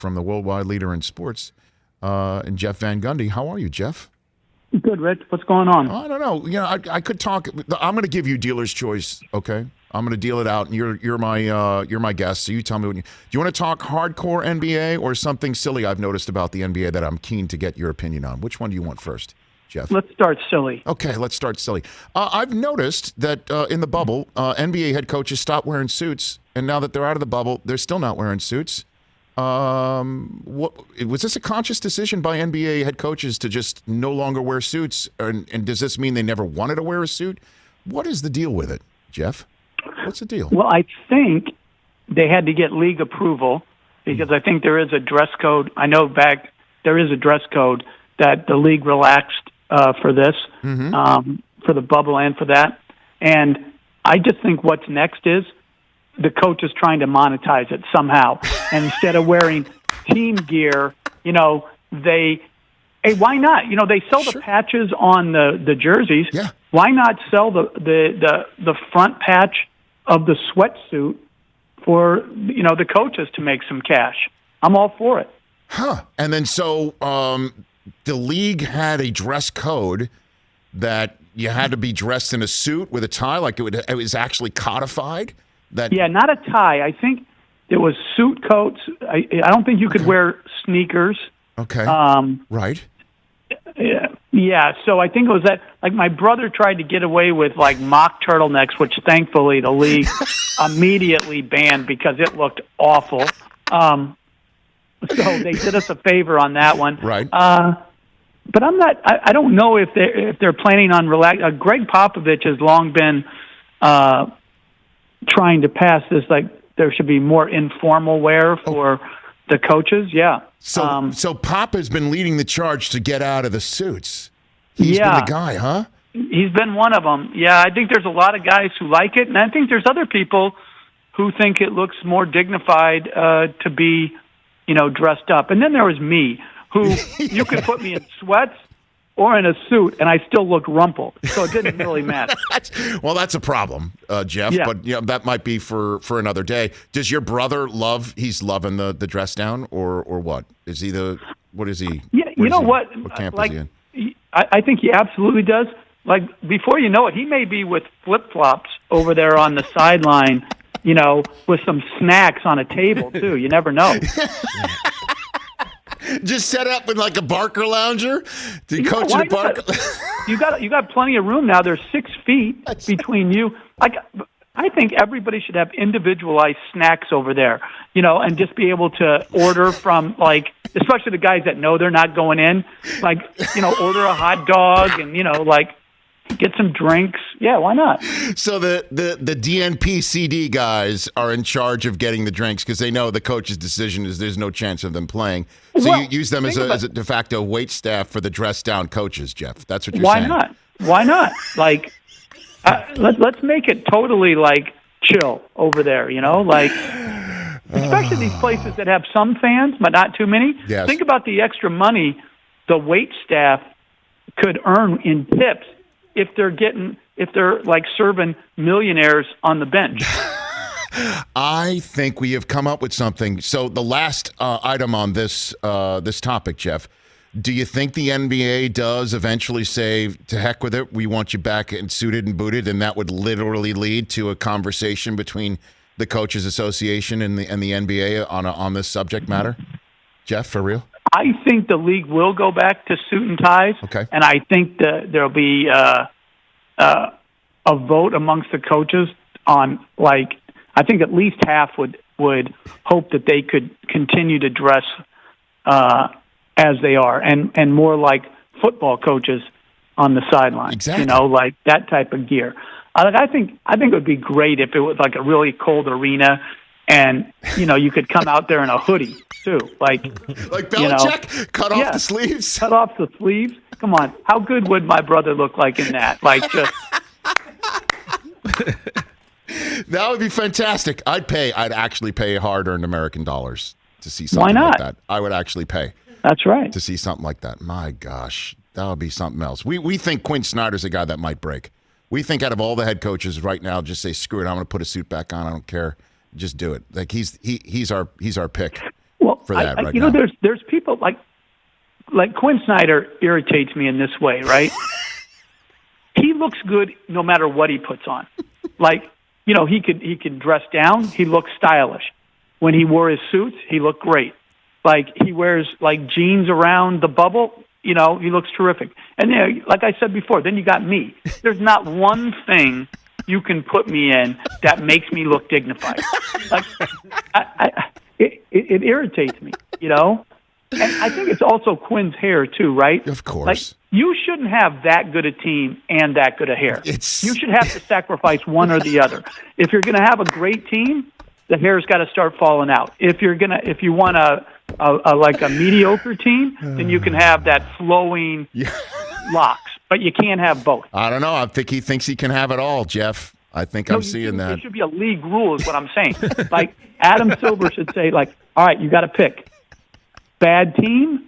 from the worldwide leader in sports, and Jeff Van Gundy. How are you, Jeff? Good, Rich. What's going on? I don't know. I could talk. I'm going to give you dealer's choice. Okay, I'm going to deal it out, and you're my guest. So you tell me do you want to talk hardcore NBA or something silly I've noticed about the NBA that I'm keen to get your opinion on? Which one do you want first, Jeff? Let's start silly. Okay, let's start silly. I've noticed that in the bubble, NBA head coaches stopped wearing suits, and now that they're out of the bubble, they're still not wearing suits. What was this a conscious decision by NBA head coaches to just no longer wear suits? And does this mean they never wanted to wear a suit? What is the deal with it, Jeff? What's the deal? Well, I think they had to get league approval because I think there is a dress code. I know there is a dress code that the league relaxed for this, for the bubble and for that. And I just think what's next is the coach is trying to monetize it somehow. And instead of wearing team gear, hey, why not? They sell the patches on the jerseys. Yeah. Why not sell the front patch of the sweatsuit for, the coaches to make some cash? I'm all for it. Huh. And then so the league had a dress code that you had to be dressed in a suit with a tie, like it was actually codified? Yeah, not a tie. I think it was suit coats. I don't think you could wear sneakers. Okay. Right. Yeah, so I think it was that. Like my brother tried to get away with like mock turtlenecks, which thankfully the league immediately banned because it looked awful. So they did us a favor on that one. Right. But I'm not. I don't know if they're planning on relax. Greg Popovich has long been trying to pass this, like there should be more informal wear for the coaches. Yeah. So Pop has been leading the charge to get out of the suits. He's been the guy, huh? He's been one of them. Yeah, I think there's a lot of guys who like it, and I think there's other people who think it looks more dignified to be, dressed up. And then there was me, who you could put me in sweats or in a suit, and I still look rumpled. So it didn't really matter. That's a problem, Jeff. Yeah. But that might be for another day. Does your brother he's loving the dress down, or what? Is he what is he? Yeah, what camp is he in? I think he absolutely does. Like, before you know it, he may be with flip-flops over there on the sideline, with some snacks on a table, too. You never know. Just set up in like a Barker lounger? You coach in a Barker? You got plenty of room now. There's 6 feet between you. I think everybody should have individualized snacks over there, and just be able to order from, especially the guys that know they're not going in, order a hot dog and, get some drinks. Yeah, why not? So the DNP CD guys are in charge of getting the drinks because they know the coach's decision is there's no chance of them playing. So you use them as a de facto wait staff for the dress down coaches, Jeff. That's what you're saying. Why not? Let's make it totally chill over there, especially these places that have some fans but not too many. Yes. Think about the extra money the wait staff could earn in tips if they're serving millionaires on the bench. I think we have come up with something. So the last item on this topic, Jeff, do you think the NBA does eventually say, to heck with it, we want you back and suited and booted, and that would literally lead to a conversation between the Coaches Association and the NBA on this subject matter? Jeff, for real? I think the league will go back to suit and ties, okay. And I think that there'll be a vote amongst the coaches on, I think at least half would hope that they could continue to dress as they are, and more like football coaches on the sideline. Exactly. That type of gear. I think it would be great if it was like a really cold arena, and you could come out there in a hoodie too, like Belichick, cut off the sleeves. Cut off the sleeves. Come on, how good would my brother look like in that? Just. That would be fantastic. I'd actually pay hard-earned American dollars to see something like that. I would actually pay. That's right. To see something like that. My gosh, that would be something else. We think Quinn Snyder's a guy that might break. We think out of all the head coaches right now, just say, screw it, I'm going to put a suit back on. I don't care. Just do it. He's our pick for that right you now. know, there's people like Quinn Snyder irritates me in this way, right? He looks good no matter what he puts on. Like, you know, he could dress down. He looks stylish. When he wore his suits, he looked great. Like, he wears, like, jeans around the bubble. You know, he looks terrific. And, like I said before, then you got me. There's not one thing you can put me in that makes me look dignified. Like, it irritates me, you know? And I think it's also Quinn's hair, too, right? Of course. Like, you shouldn't have that good a team and that good a hair. You should have to sacrifice one or the other. If you're going to have a great team, the hair's got to start falling out. If you want a mediocre team, then you can have that flowing locks, but you can't have both. I don't know. I think he thinks he can have it all, Jeff. I think I'm seeing that. It should be a league rule, is what I'm saying. Like, Adam Silver should say, like, all right, you got to pick bad team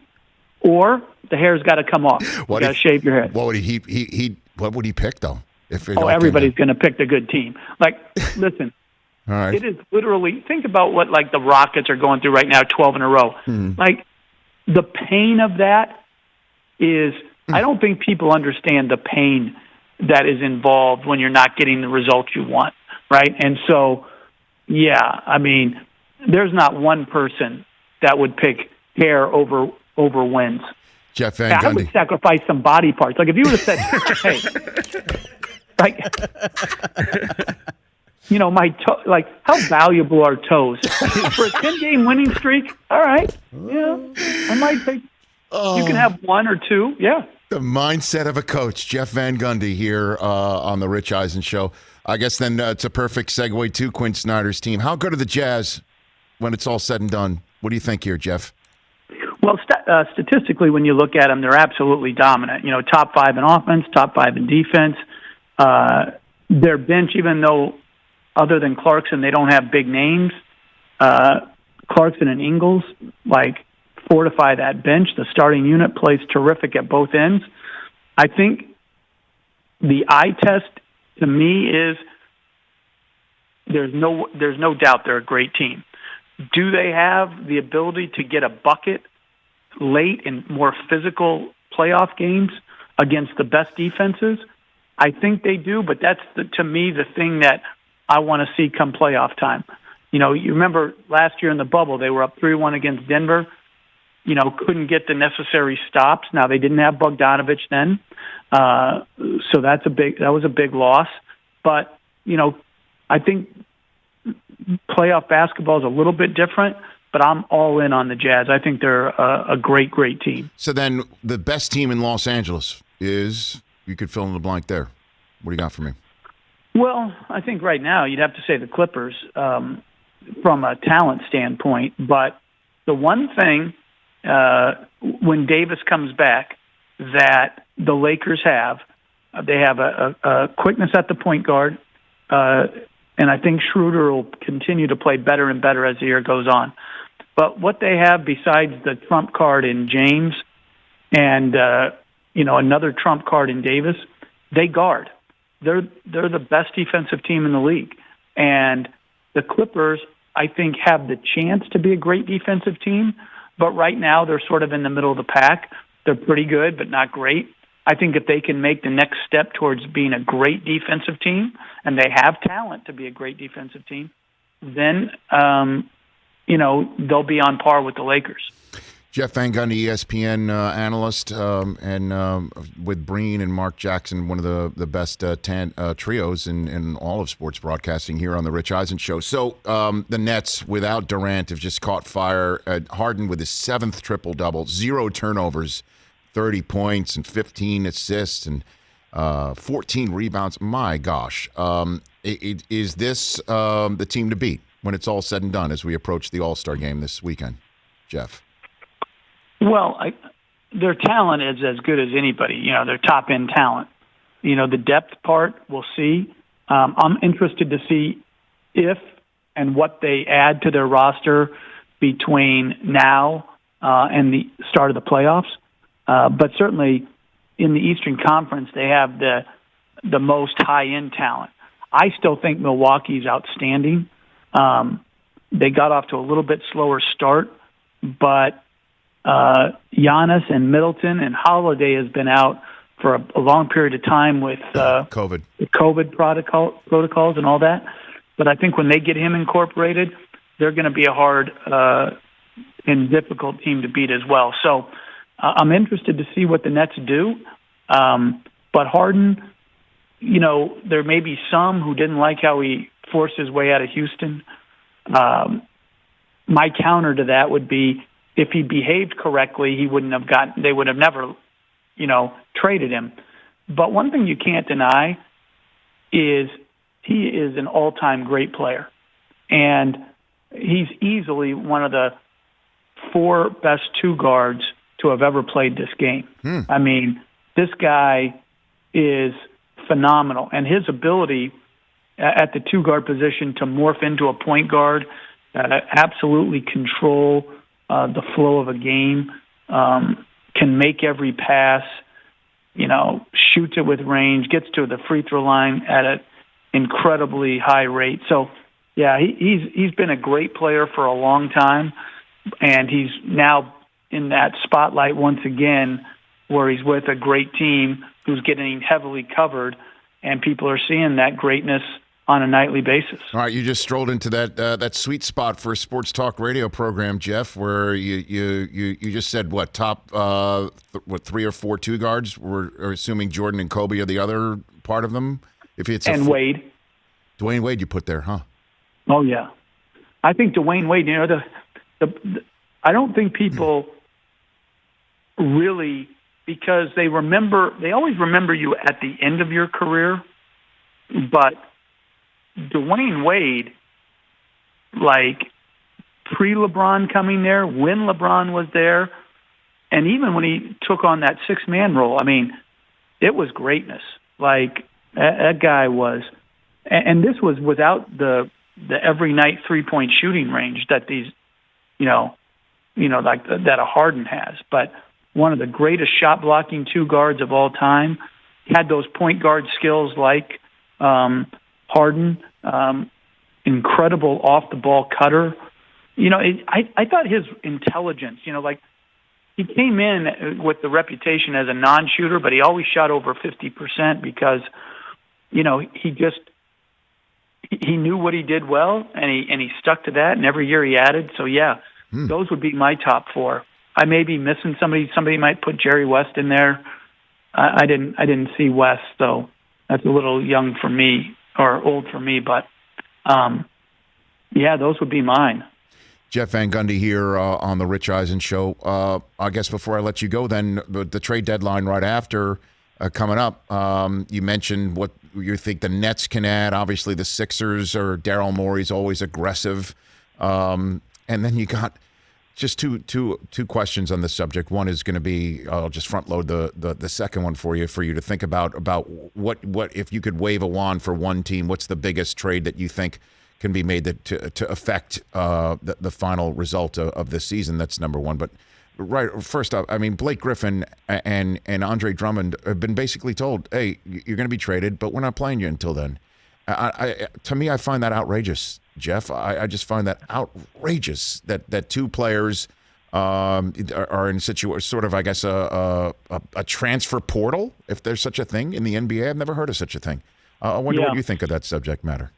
or the hair's got to come off. You got to shave your head. What would what would he pick though? Everybody's going to pick the good team. Like, listen. All right. It is literally, think about what, like, the Rockets are going through right now, 12 in a row. Like, the pain of that is, I don't think people understand the pain that is involved when you're not getting the results you want, right? And so, yeah, I mean, there's not one person that would pick hair over wins. Jeff Van Gundy. I would sacrifice some body parts. Like, if you would have said, hey, like, you know, my like, how valuable are toes for a 10-game winning streak? All right, yeah, I might take. You can have one or two, yeah. The mindset of a coach, Jeff Van Gundy here on the Rich Eisen Show. I guess then it's a perfect segue to Quinn Snyder's team. How good are the Jazz when it's all said and done? What do you think here, Jeff? Well, statistically, when you look at them, they're absolutely dominant. You know, top 5 in offense, top 5 in defense. Their bench, even though other than Clarkson, they don't have big names. Clarkson and Ingles, like, fortify that bench. The starting unit plays terrific at both ends. I think the eye test to me is there's no doubt they're a great team. Do they have the ability to get a bucket late in more physical playoff games against the best defenses? I think they do, but that's to me the thing that I want to see come playoff time. You know, you remember last year in the bubble, they were up 3-1 against Denver. You know, couldn't get the necessary stops. Now, they didn't have Bogdanovich then, so that was a big loss. But, you know, I think playoff basketball is a little bit different, but I'm all in on the Jazz. I think they're a great, great team. So then the best team in Los Angeles is, you could fill in the blank there. What do you got for me? Well, I think right now you'd have to say the Clippers from a talent standpoint. But the one thing, when Davis comes back, that the Lakers have, they have a quickness at the point guard, and I think Schroeder will continue to play better and better as the year goes on. But what they have besides the trump card in James and another trump card in Davis, they guard. They're the best defensive team in the league. And the Clippers, I think, have the chance to be a great defensive team, but right now they're sort of in the middle of the pack. They're pretty good, but not great. I think if they can make the next step towards being a great defensive team, and they have talent to be a great defensive team, then, they'll be on par with the Lakers. Jeff Van Gundy, ESPN analyst, and with Breen and Mark Jackson, one of the best trios in all of sports broadcasting here on the Rich Eisen Show. So the Nets, without Durant, have just caught fire. Harden with his 7th triple-double, 0 turnovers, 30 points and 15 assists and 14 rebounds. My gosh. Is this the team to beat when it's all said and done as we approach the All-Star game this weekend, Jeff? Well, their talent is as good as anybody. You know, their top-end talent. You know, the depth part, we'll see. I'm interested to see if and what they add to their roster between now and the start of the playoffs. But certainly in the Eastern Conference, they have the most high-end talent. I still think Milwaukee's outstanding. They got off to a little bit slower start but Giannis and Middleton and Holiday has been out for a long period of time with COVID. the COVID protocols and all that. But I think when they get him incorporated, they're going to be a hard and difficult team to beat as well. So I'm interested to see what the Nets do. But Harden, there may be some who didn't like how he forced his way out of Houston. My counter to that would be if he behaved correctly, they would have never, traded him. But one thing you can't deny is he is an all-time great player. And he's easily one of the 4 best 2 guards to have ever played this game. I mean, this guy is phenomenal. And his ability at the 2-guard position to morph into a point guard, absolutely control the flow of a game, can make every pass, shoots it with range, gets to the free throw line at an incredibly high rate. So, yeah, he's been a great player for a long time, and he's now in that spotlight once again where he's with a great team who's getting heavily covered, and people are seeing that greatness on a nightly basis. All right, you just strolled into that sweet spot for a sports talk radio program, Jeff, where you just said what top 3 or 4 2 guards? We're assuming Jordan and Kobe are the other part of them. If it's Wade, Dwayne Wade, you put there, huh? Oh yeah, I think Dwayne Wade. I don't think people really, because they always remember you at the end of your career, but Dwayne Wade, like pre-LeBron coming there, when LeBron was there, and even when he took on that 6-man role, I mean, it was greatness. Like that guy was, and this was without the every night 3-point shooting range that these, like that a Harden has, but one of the greatest shot blocking 2 guards of all time. He had those point guard skills like Harden, incredible off the ball cutter. I thought his intelligence, like he came in with the reputation as a non-shooter, but he always shot over 50% because, he knew what he did well, and he stuck to that, and every year he added. So yeah, those would be my top 4. I may be missing somebody. Somebody might put Jerry West in there. I didn't see West, so that's a little young for me or old for me. But yeah, those would be mine. Jeff Van Gundy here on the Rich Eisen Show. I guess before I let you go, then the trade deadline right after coming up. You mentioned what you think the Nets can add. Obviously, the Sixers or Daryl Morey's always aggressive, and then you got just two questions on this subject. One is going to be, I'll just front load the second one for you to think about what if you could wave a wand for one team, what's the biggest trade that you think can be made to affect the final result of this season? That's number one. But right, first off, I mean, Blake Griffin and Andre Drummond have been basically told, hey, you're going to be traded, but we're not playing you until then. To me, I find that outrageous, Jeff. I just find that outrageous that 2 players are in sort of, I guess, a transfer portal, if there's such a thing in the NBA. I've never heard of such a thing. I wonder what you think of that subject matter.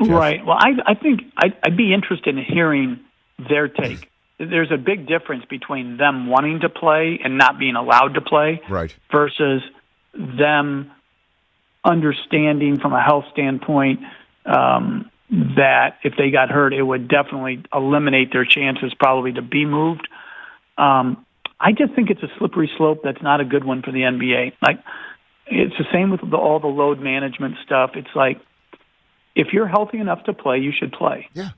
Jeff? Right. Well, I think I'd be interested in hearing their take. There's a big difference between them wanting to play and not being allowed to play, right, versus them understanding from a health standpoint that if they got hurt, it would definitely eliminate their chances probably to be moved. I just think it's a slippery slope that's not a good one for the NBA. Like, it's the same with all the load management stuff. It's like, if you're healthy enough to play, you should play. Yeah.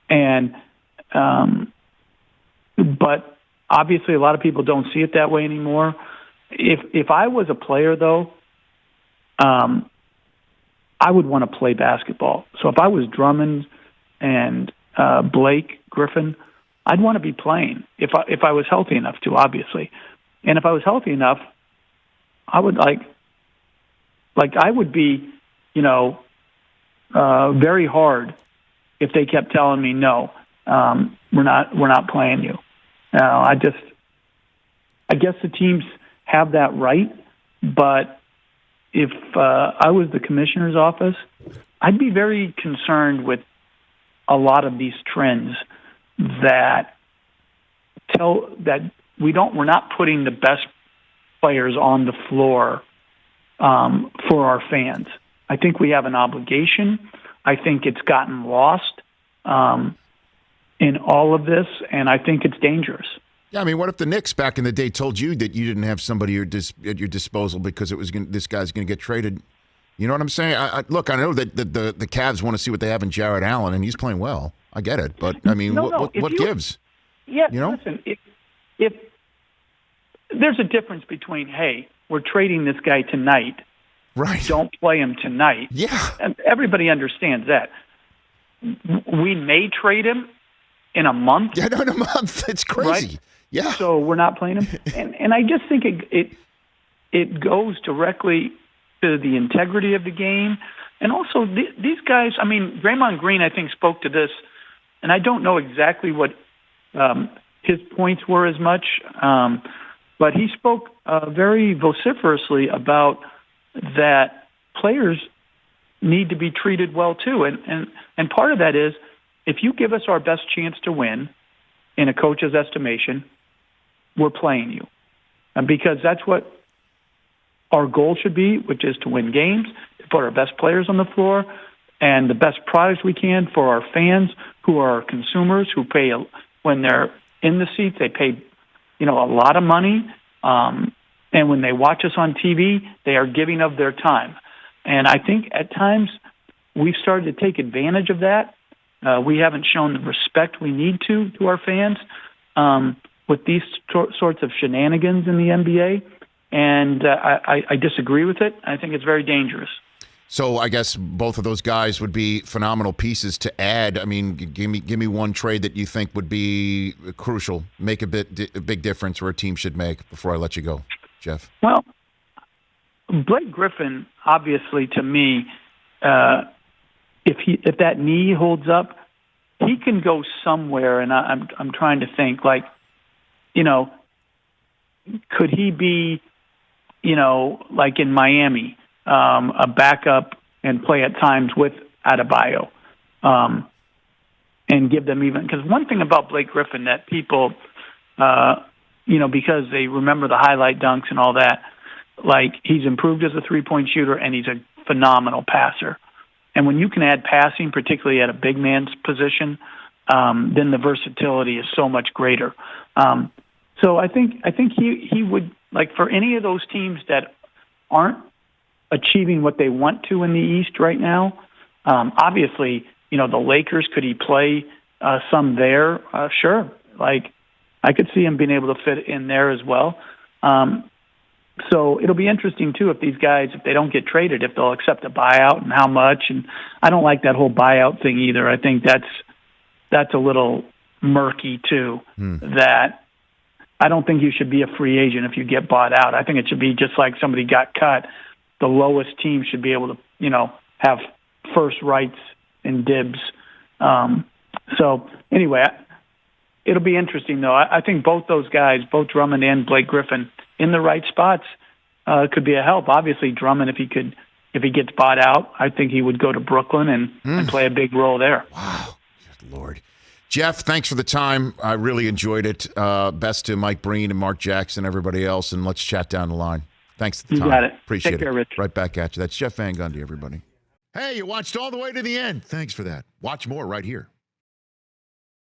And but obviously a lot of people don't see it that way anymore. If I was a player, though, I would want to play basketball. So if I was Drummond and Blake Griffin, I'd want to be playing if I was healthy enough to, obviously. And if I was healthy enough, I would I would be, very hard if they kept telling me no, we're not playing you. I guess the teams have that right, but if I was the commissioner's office, I'd be very concerned with a lot of these trends that we're not putting the best players on the floor for our fans. I think we have an obligation. I think it's gotten lost in all of this, and I think it's dangerous. Yeah, I mean, what if the Knicks back in the day told you that you didn't have somebody at your disposal because this guy's going to get traded? You know what I'm saying? Look, I know that the Cavs want to see what they have in Jarrett Allen, and he's playing well. I get it, but I mean, what gives? Yeah, you know? Listen, if there's a difference between, hey, we're trading this guy tonight, right? Don't play him tonight. Yeah, and everybody understands that. We may trade him in a month. Yeah, no, in a month. It's crazy. Right? Yeah. So we're not playing him, and I just think it goes directly to the integrity of the game, and also these guys. I mean, Draymond Green, I think, spoke to this, and I don't know exactly what his points were as much, but he spoke very vociferously about that players need to be treated well too, and part of that is if you give us our best chance to win, in a coach's estimation, we're playing you, and because that's what our goal should be, which is to win games, to put our best players on the floor, and the best products we can for our fans, who are our consumers, who pay when they're in the seats, they pay, a lot of money, and when they watch us on TV, they are giving of their time. And I think at times we've started to take advantage of that. We haven't shown the respect we need to our fans with these sorts of shenanigans in the NBA, and I disagree with it. I think it's very dangerous. So I guess both of those guys would be phenomenal pieces to add. I mean, give me one trade that you think would be crucial, make a big difference, or a team should make before I let you go, Jeff. Well, Blake Griffin, obviously, to me, if that knee holds up, he can go somewhere. And I'm trying to think, could he be, like in Miami, a backup and play at times with Adebayo, and give them even, because one thing about Blake Griffin that people, because they remember the highlight dunks and all that, like he's improved as a 3-point shooter and he's a phenomenal passer. And when you can add passing, particularly at a big man's position, then the versatility is so much greater. So I think he would, like, for any of those teams that aren't achieving what they want to in the East right now. Obviously, the Lakers, could he play some there? Sure. Like, I could see him being able to fit in there as well. So it'll be interesting, too, if these guys, if they don't get traded, if they'll accept a buyout and how much. And I don't like that whole buyout thing either. I think that's a little murky, too, that I don't think you should be a free agent if you get bought out. I think it should be just like somebody got cut. The lowest team should be able to, have first rights and dibs. So anyway, it'll be interesting, though. I think both those guys, both Drummond and Blake Griffin, in the right spots, could be a help. Obviously, Drummond, if he gets bought out, I think he would go to Brooklyn and play a big role there. Wow, good Lord. Jeff, thanks for the time. I really enjoyed it. Best to Mike Breen and Mark Jackson, everybody else, and let's chat down the line. Thanks for the time. You got it. Appreciate Take care, it. Rich. Right back at you. That's Jeff Van Gundy, everybody. Hey, you watched all the way to the end. Thanks for that. Watch more right here.